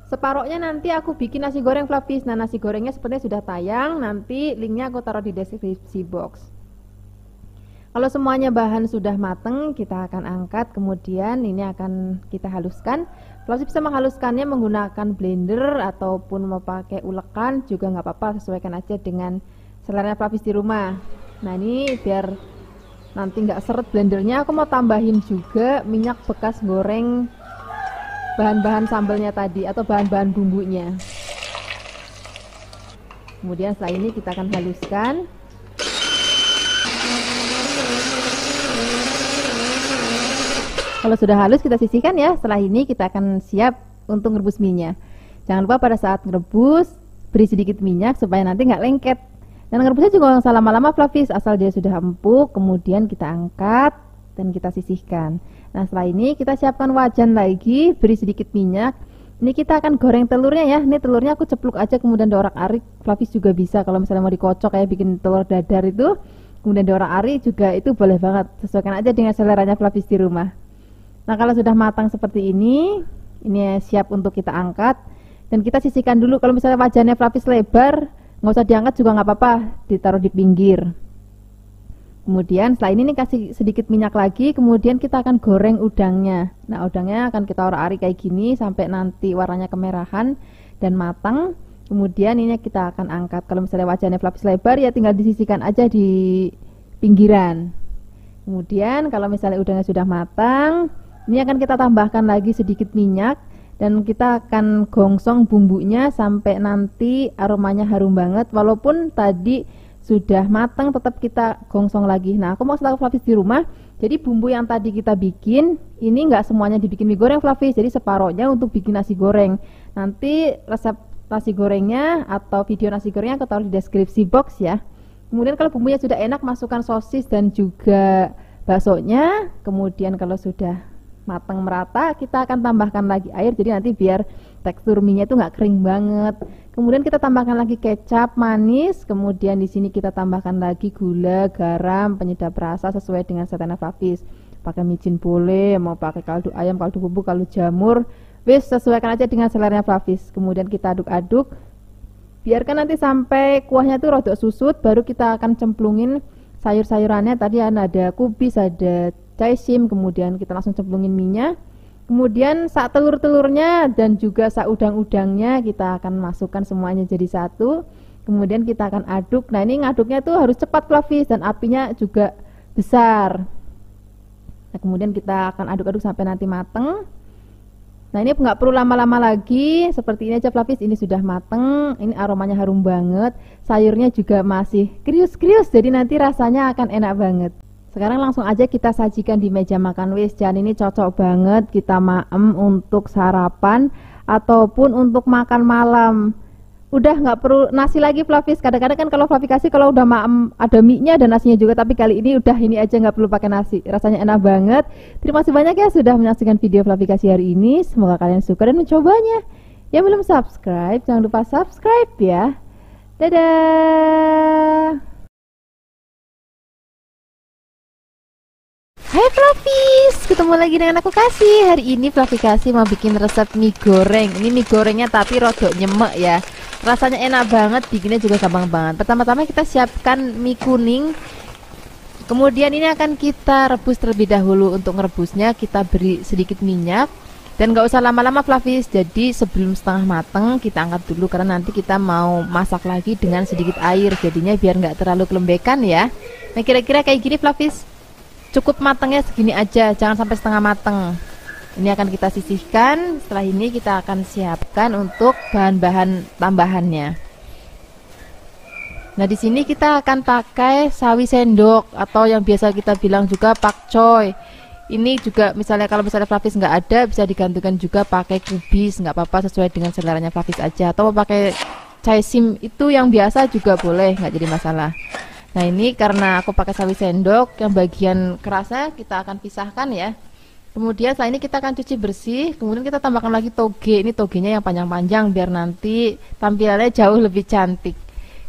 separohnya nanti aku bikin nasi goreng Flavis. Nah nasi gorengnya sepertinya sudah tayang, nanti linknya aku taruh di deskripsi box. Kalau semuanya bahan sudah mateng, kita akan angkat, kemudian ini akan kita haluskan. Flavis bisa menghaluskannya menggunakan blender ataupun mau pakai ulekan juga nggak apa-apa, sesuaikan aja dengan selera Flavis di rumah. Nah ini biar nanti nggak seret blendernya, aku mau tambahin juga minyak bekas goreng bahan-bahan sambelnya tadi atau bahan-bahan bumbunya. Kemudian setelah ini kita akan haluskan. Kalau sudah halus kita sisihkan ya. Setelah ini kita akan siap untuk merebus minyak. Jangan lupa pada saat merebus beri sedikit minyak supaya nanti nggak lengket. Dan merebusnya juga nggak usah lama-lama Flavis, asal dia sudah empuk. Kemudian kita angkat dan kita sisihkan. Nah setelah ini kita siapkan wajan lagi, beri sedikit minyak. Ini kita akan goreng telurnya ya. Ini telurnya aku cepluk aja kemudian diorak-arik. Flavis juga bisa kalau misalnya mau dikocok kayak bikin telur dadar itu, kemudian diorak-arik juga itu boleh banget. Sesuaikan aja dengan seleranya Flavis di rumah. Nah kalau sudah matang seperti ini siap untuk kita angkat dan kita sisihkan dulu. Kalau misalnya wajannya Flavis lebar, nggak usah diangkat juga nggak apa-apa, ditaruh di pinggir. Kemudian setelah ini kasih sedikit minyak lagi, kemudian kita akan goreng udangnya. Nah udangnya akan kita orak-arik kayak gini sampai nanti warnanya kemerahan dan matang. Kemudian ini kita akan angkat. Kalau misalnya wajannya Flavis lebar ya tinggal disisihkan aja di pinggiran. Kemudian kalau misalnya udangnya sudah matang, ini akan kita tambahkan lagi sedikit minyak dan kita akan gongsong bumbunya sampai nanti aromanya harum banget. Walaupun tadi sudah matang tetap kita gongsong lagi. Nah aku mau kasih tahu Flavis di rumah, jadi bumbu yang tadi kita bikin ini nggak semuanya dibikin mie goreng Flavis, jadi separohnya untuk bikin nasi goreng. Nanti resep nasi gorengnya atau video nasi gorengnya aku taruh di deskripsi box ya. Kemudian kalau bumbunya sudah enak, masukkan sosis dan juga baksonya. Kemudian kalau sudah matang merata, kita akan tambahkan lagi air, jadi nanti biar tekstur mie-nya itu nggak kering banget. Kemudian kita tambahkan lagi kecap manis, kemudian di sini kita tambahkan lagi gula, garam, penyedap rasa sesuai dengan selera Flavis. Pakai micin boleh, mau pakai kaldu ayam, kaldu bubuk, kaldu jamur, wis sesuaikan aja dengan selera Flavis. Kemudian kita aduk-aduk, biarkan nanti sampai kuahnya tuh rodok susut, baru kita akan cemplungin sayur-sayurannya. Tadi ada kubis, ada caisim, kemudian kita langsung cemplungin minyak. Kemudian saat telur-telurnya dan juga saat udang-udangnya kita akan masukkan semuanya jadi satu. Kemudian kita akan aduk. Nah ini ngaduknya tuh harus cepat Flavis dan apinya juga besar. Nah kemudian kita akan aduk-aduk sampai nanti mateng. Nah ini nggak perlu lama-lama lagi, seperti ini aja Flavis, ini sudah mateng. Ini aromanya harum banget, sayurnya juga masih krius-krius, jadi nanti rasanya akan enak banget. Sekarang langsung aja kita sajikan di meja makan wis. Dan ini cocok banget kita maem untuk sarapan ataupun untuk makan malam. udah nggak perlu nasi lagi Flavis. Kadang-kadang kan kalau Flavi kasih kalau udah ada mie-nya dan nasinya juga, tapi kali ini udah ini aja nggak perlu pakai nasi. Rasanya enak banget. Terima kasih banyak ya sudah menyaksikan video Flavi kasih hari ini. Semoga kalian suka dan mencobanya. Yang belum subscribe jangan lupa subscribe ya. Dadah. Hai Flavis, ketemu lagi dengan aku Kasih. Hari ini Flavi Kasih mau bikin resep mie goreng. Ini mie gorengnya tapi rodok nyemek ya. Rasanya enak banget, bikinnya juga gampang banget. Pertama-tama kita siapkan mie kuning. Kemudian ini akan kita rebus terlebih dahulu. Untuk merebusnya kita beri sedikit minyak. Dan gak usah lama-lama Flavis. Jadi sebelum setengah mateng kita angkat dulu, karena nanti kita mau masak lagi dengan sedikit air. Jadinya biar nggak terlalu kelembekan ya. Nah kira-kira kayak gini Flavis. Cukup matangnya segini aja, jangan sampai setengah mateng. Ini akan kita sisihkan. Setelah ini kita akan siapkan untuk bahan-bahan tambahannya. Nah, di sini kita akan pakai sawi sendok atau yang biasa kita bilang juga pakcoy. Ini juga misalnya kalau misalnya Flavis nggak ada, bisa digantikan juga pakai kubis, nggak apa-apa, sesuai dengan seleranya Flavis aja. Atau pakai caisim itu yang biasa juga boleh, nggak jadi masalah. Nah ini karena aku pakai sawi sendok, yang bagian kerasnya kita akan pisahkan ya. Kemudian setelah ini kita akan cuci bersih. Kemudian kita tambahkan lagi toge. Ini togenya yang panjang-panjang biar nanti tampilannya jauh lebih cantik.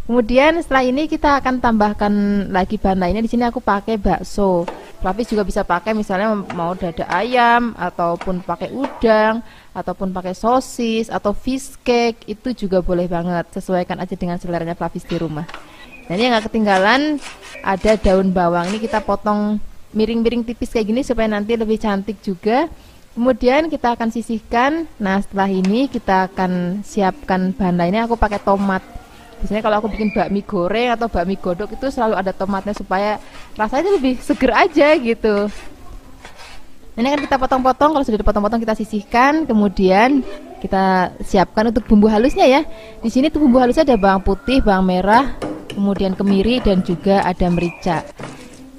Kemudian setelah ini kita akan tambahkan lagi bahan lainnya. Di sini aku pakai bakso. Flavis juga bisa pakai misalnya mau dada ayam, ataupun pakai udang, ataupun pakai sosis atau fish cake. Itu juga boleh banget. Sesuaikan aja dengan seleranya Flavis di rumah. Nah ini yang gak ketinggalan ada daun bawang. Ini kita potong miring-miring tipis kayak gini supaya nanti lebih cantik juga. Kemudian kita akan sisihkan. Nah setelah ini kita akan siapkan bahan lainnya. Aku pakai tomat. Biasanya kalau aku bikin bakmi goreng atau bakmi godok itu selalu ada tomatnya supaya rasanya lebih seger aja gitu. Ini akan kita potong-potong. Kalau sudah dipotong-potong kita sisihkan. Kemudian kita siapkan untuk bumbu halusnya ya. Di sini tuh bumbu halusnya ada bawang putih, bawang merah, kemudian kemiri dan juga ada merica.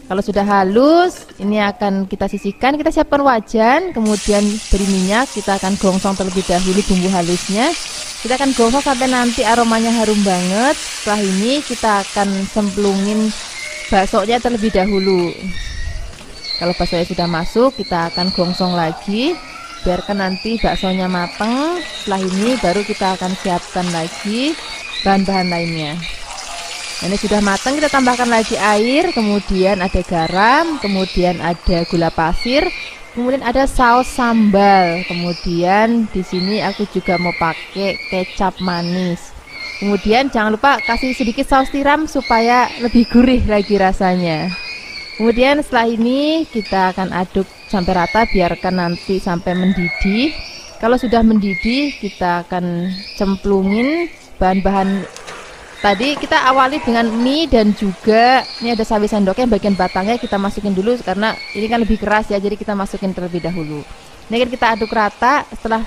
Kalau sudah halus, ini akan kita sisihkan. Kita siapkan wajan, kemudian beri minyak. Kita akan gongsong terlebih dahulu bumbu halusnya. Kita akan gongsong sampai nanti aromanya harum banget. Setelah ini kita akan cemplungin baksonya terlebih dahulu. Kalau baksonya sudah masuk, kita akan gongsong lagi. Biarkan nanti baksonya mateng. Setelah ini baru kita akan siapkan lagi bahan-bahan lainnya. Ini sudah matang, kita tambahkan lagi air, kemudian ada garam, kemudian ada gula pasir, kemudian ada saus sambal. Kemudian di sini aku juga mau pakai kecap manis. Kemudian jangan lupa kasih sedikit saus tiram supaya lebih gurih lagi rasanya. Kemudian setelah ini kita akan aduk sampai rata, biarkan nanti sampai mendidih. Kalau sudah mendidih, kita akan cemplungin bahan-bahan. Tadi kita awali dengan mie dan juga ini ada sawi sendoknya, bagian batangnya kita masukin dulu karena ini kan lebih keras ya, jadi kita masukin terlebih dahulu. Ini kan kita aduk rata. Setelah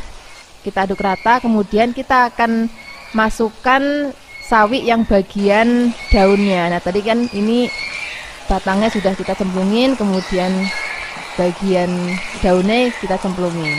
kita aduk rata, kemudian kita akan masukkan sawi yang bagian daunnya. Nah tadi kan ini batangnya sudah kita cemplungin, kemudian bagian daunnya kita cemplungin.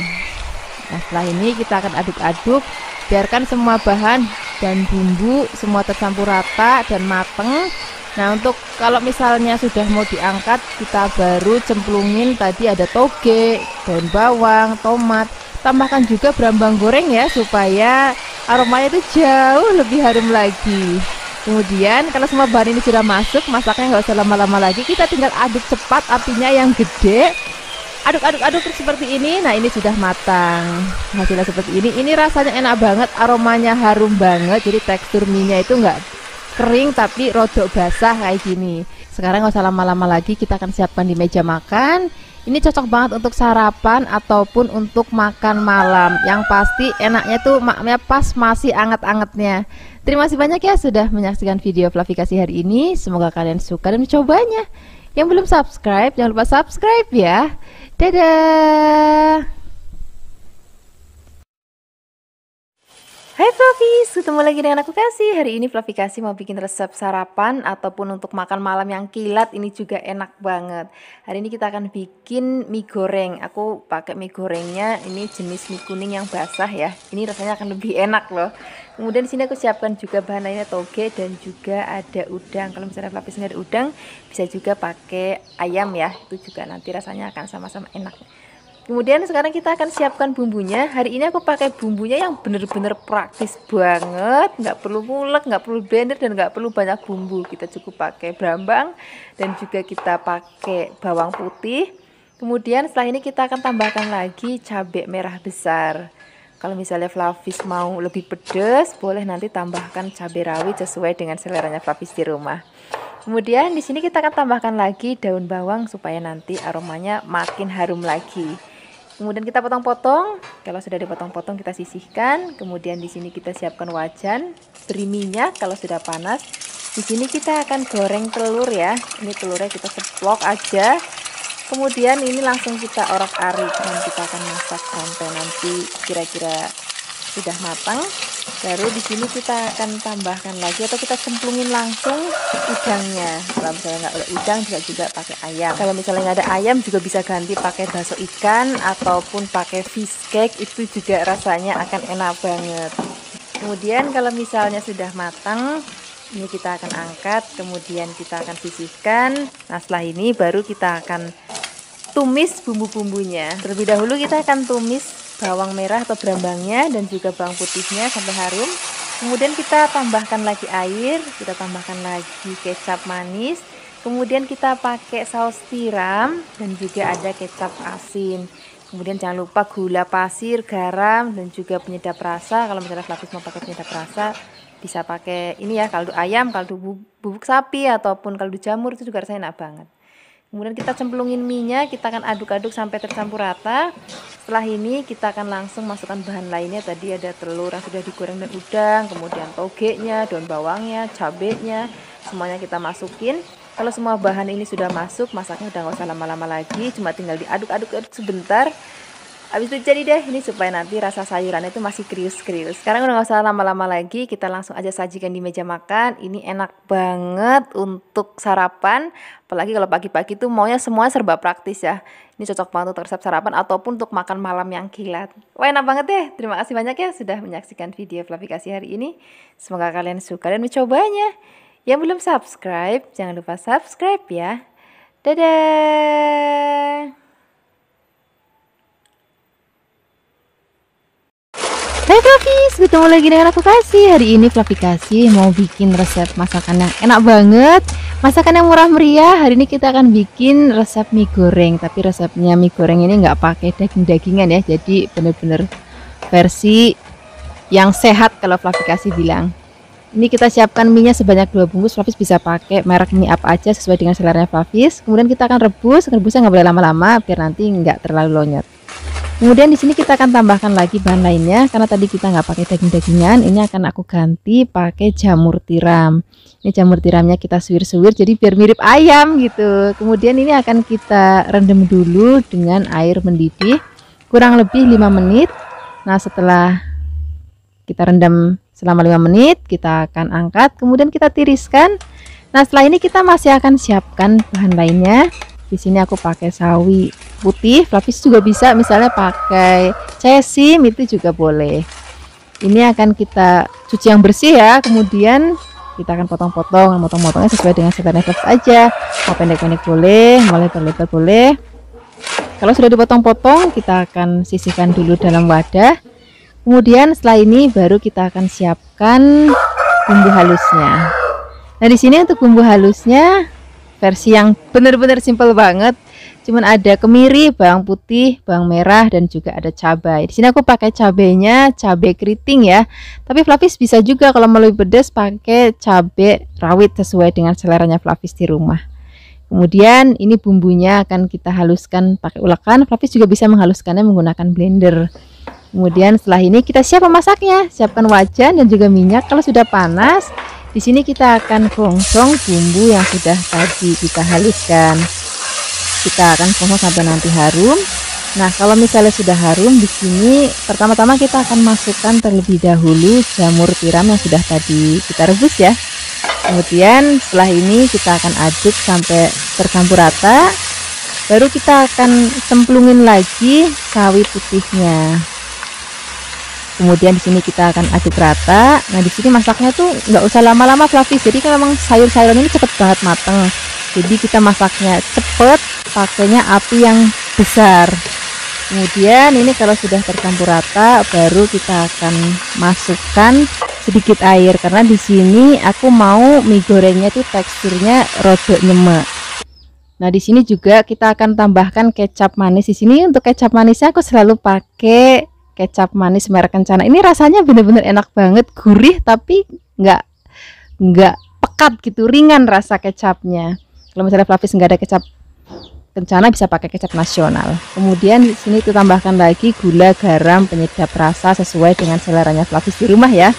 Nah setelah ini kita akan aduk-aduk, biarkan semua bahan dan bumbu semua tercampur rata dan mateng. Nah untuk kalau misalnya sudah mau diangkat, kita baru cemplungin tadi ada toge, daun bawang, tomat. Tambahkan juga berambang goreng ya supaya aromanya itu jauh lebih harum lagi. Kemudian kalau semua bahan ini sudah masuk, masaknya nggak usah lama-lama lagi. Kita tinggal aduk cepat, apinya yang gede. Aduk-aduk seperti ini. Nah ini sudah matang. Hasilnya seperti ini. Ini rasanya enak banget, aromanya harum banget. Jadi tekstur mie-nya itu nggak kering tapi rodok basah kayak gini. Sekarang nggak usah lama-lama lagi, kita akan siapkan di meja makan. Ini cocok banget untuk sarapan ataupun untuk makan malam. Yang pasti enaknya tuh maknya pas masih anget-angetnya. Terima kasih banyak ya sudah menyaksikan video Flavi Kasih hari ini. Semoga kalian suka dan mencobanya. Yang belum subscribe, jangan lupa subscribe ya. Dadah. Hai Flavis, ketemu lagi dengan aku Kasih. Hari ini Fluffy Kasih mau bikin resep sarapan ataupun untuk makan malam yang kilat. Ini juga enak banget. Hari ini kita akan bikin mie goreng. Aku pakai mie gorengnya ini jenis mie kuning yang basah ya. Ini rasanya akan lebih enak loh. Kemudian di sini aku siapkan juga bahan lainnya toge dan juga ada udang. Kalau misalnya Flavis nggak ada udang, bisa juga pakai ayam ya. Itu juga nanti rasanya akan sama-sama enak. Kemudian sekarang kita akan siapkan bumbunya. Hari ini aku pakai bumbunya yang bener-bener praktis banget, nggak perlu ngulek, nggak perlu blender, dan nggak perlu banyak bumbu. Kita cukup pakai brambang dan juga kita pakai bawang putih. Kemudian setelah ini kita akan tambahkan lagi cabai merah besar. Kalau misalnya Flavis mau lebih pedas, boleh nanti tambahkan cabai rawit sesuai dengan seleranya Flavis di rumah. Kemudian di sini kita akan tambahkan lagi daun bawang supaya nanti aromanya makin harum lagi. Kemudian kita potong-potong. Kalau sudah dipotong-potong kita sisihkan. Kemudian di sini kita siapkan wajan, beri minyak kalau sudah panas. Di sini kita akan goreng telur ya. Ini telurnya kita ceplok aja. Kemudian ini langsung kita orak-arik dan kita akan masak sampai nanti kira-kira sudah matang. Baru di sini kita akan tambahkan lagi atau kita cemplungin langsung udangnya. Kalau misalnya nggak ada udang juga pakai ayam. Kalau misalnya nggak ada ayam juga bisa ganti pakai bakso ikan ataupun pakai fish cake, itu juga rasanya akan enak banget. Kemudian kalau misalnya sudah matang, ini kita akan angkat, kemudian kita akan sisihkan. Nah setelah ini baru kita akan tumis bumbu-bumbunya. Terlebih dahulu kita akan tumis bawang merah atau brambangnya dan juga bawang putihnya sampai harum. Kemudian kita tambahkan lagi air, kita tambahkan lagi kecap manis. Kemudian kita pakai saus tiram dan juga ada kecap asin. Kemudian jangan lupa gula pasir, garam dan juga penyedap rasa. Kalau misalnya Flavis mau pakai penyedap rasa, bisa pakai ini ya, kaldu ayam, kaldu bubuk sapi ataupun kaldu jamur, itu juga rasanya enak banget. Kemudian kita cemplungin mie-nya, kita akan aduk-aduk sampai tercampur rata. Setelah ini kita akan langsung masukkan bahan lainnya. Tadi ada telur yang sudah digoreng dan udang, kemudian togenya, daun bawangnya, cabenya, semuanya kita masukin. Kalau semua bahan ini sudah masuk, masaknya udah nggak usah lama-lama lagi, cuma tinggal diaduk-aduk sebentar. Habis itu jadi deh, ini supaya nanti rasa sayurannya itu masih krius-krius. Sekarang udah gak usah lama-lama lagi, kita langsung aja sajikan di meja makan. Ini enak banget untuk sarapan, apalagi kalau pagi-pagi tuh maunya semua serba praktis ya. Ini cocok banget untuk resep sarapan ataupun untuk makan malam yang kilat. Wah enak banget deh, terima kasih banyak ya sudah menyaksikan video Fluffy Kasih hari ini. Semoga kalian suka dan mencobanya. Yang belum subscribe, jangan lupa subscribe ya. Dadah! Hai Flavis, ketemu lagi dengan aku Kasih. Hari ini Fluffy Kasih mau bikin resep masakan yang enak banget, masakan yang murah meriah. Hari ini kita akan bikin resep mie goreng. Tapi resepnya mie goreng ini nggak pakai daging-dagingan ya, jadi bener-bener versi yang sehat kalau Fluffy Kasih bilang. Ini kita siapkan mie nya sebanyak 2 bungkus. Flavis bisa pakai merek mie apa aja sesuai dengan seleranya Flavis. Kemudian kita akan rebusnya nggak boleh lama-lama biar nanti nggak terlalu lonyot. Kemudian di sini kita akan tambahkan lagi bahan lainnya, karena tadi kita nggak pakai daging-dagingan. Ini akan aku ganti pakai jamur tiram. Ini jamur tiramnya kita suwir-suwir jadi biar mirip ayam gitu. Kemudian ini akan kita rendam dulu dengan air mendidih kurang lebih 5 menit. Nah setelah kita rendam selama 5 menit, kita akan angkat, kemudian kita tiriskan. Nah setelah ini kita masih akan siapkan bahan lainnya. Di sini aku pakai sawi putih, Flavis juga bisa misalnya pakai cesim, itu juga boleh. Ini akan kita cuci yang bersih ya, kemudian kita akan potong-potong, potongnya sesuai dengan seleranya Flavis aja. Mau pendek-pendek boleh, mau lebar-lebar boleh. Kalau sudah dipotong-potong, kita akan sisihkan dulu dalam wadah. Kemudian setelah ini baru kita akan siapkan bumbu halusnya. Nah di sini untuk bumbu halusnya versi yang benar-benar simple banget, cuman ada kemiri, bawang putih, bawang merah dan juga ada cabai. Di sini aku pakai cabainya cabai keriting ya, tapi Flavis bisa juga kalau mau lebih pedas pakai cabai rawit sesuai dengan seleranya Flavis di rumah. Kemudian ini bumbunya akan kita haluskan pakai ulekan. Flavis juga bisa menghaluskannya menggunakan blender. Kemudian setelah ini kita siap memasaknya, siapkan wajan dan juga minyak. Kalau sudah panas, di sini kita akan gongsong bumbu yang sudah tadi kita haluskan. Kita akan gongsong sampai nanti harum. Nah, kalau misalnya sudah harum, di sini pertama-tama kita akan masukkan terlebih dahulu jamur tiram yang sudah tadi kita rebus ya. Kemudian setelah ini kita akan aduk sampai tercampur rata. Baru kita akan cemplungin lagi sawi putihnya. Kemudian di sini kita akan aduk rata. Nah, di sini masaknya tuh nggak usah lama-lama Fluffy. Jadi kan memang sayur-sayuran ini cepet banget mateng. Jadi kita masaknya cepet, pakainya api yang besar. Kemudian ini kalau sudah tercampur rata, baru kita akan masukkan sedikit air karena di sini aku mau mie gorengnya tuh teksturnya rodok nyemek. Nah, di sini juga kita akan tambahkan kecap manis. Di sini untuk kecap manisnya aku selalu pakai kecap manis merek Kencana. Ini rasanya bener-bener enak banget, gurih tapi nggak pekat gitu, ringan rasa kecapnya. Kalau misalnya Fluffy nggak ada kecap Kencana, bisa pakai kecap nasional. Kemudian di sini kita tambahkan lagi gula, garam, penyedap rasa sesuai dengan seleranya Fluffy di rumah ya.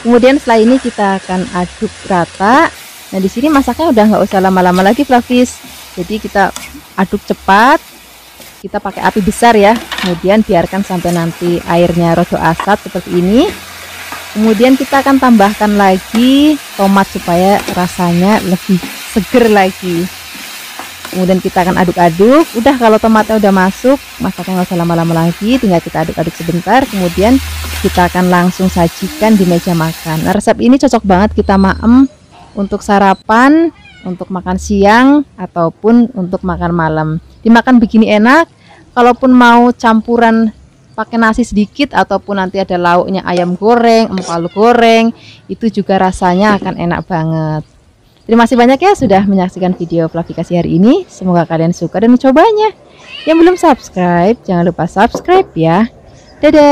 Kemudian setelah ini kita akan aduk rata. Nah, di sini masaknya udah nggak usah lama-lama lagi Fluffy. Jadi kita aduk cepat, kita pakai api besar ya. Kemudian biarkan sampai nanti airnya rodok asat seperti ini. Kemudian kita akan tambahkan lagi tomat supaya rasanya lebih seger lagi. Kemudian kita akan aduk-aduk. Udah, kalau tomatnya udah masuk, masaknya nggak usah lama-lama lagi, tinggal kita aduk-aduk sebentar. Kemudian kita akan langsung sajikan di meja makan. Nah, resep ini cocok banget kita maem untuk sarapan, untuk makan siang, ataupun untuk makan malam. Dimakan begini enak. Kalaupun mau campuran pakai nasi sedikit, ataupun nanti ada lauknya ayam goreng, empal goreng, itu juga rasanya akan enak banget. Terima kasih banyak ya sudah menyaksikan video Fluffy Kasih hari ini. Semoga kalian suka dan mencobanya. Yang belum subscribe, jangan lupa subscribe ya. Dadah.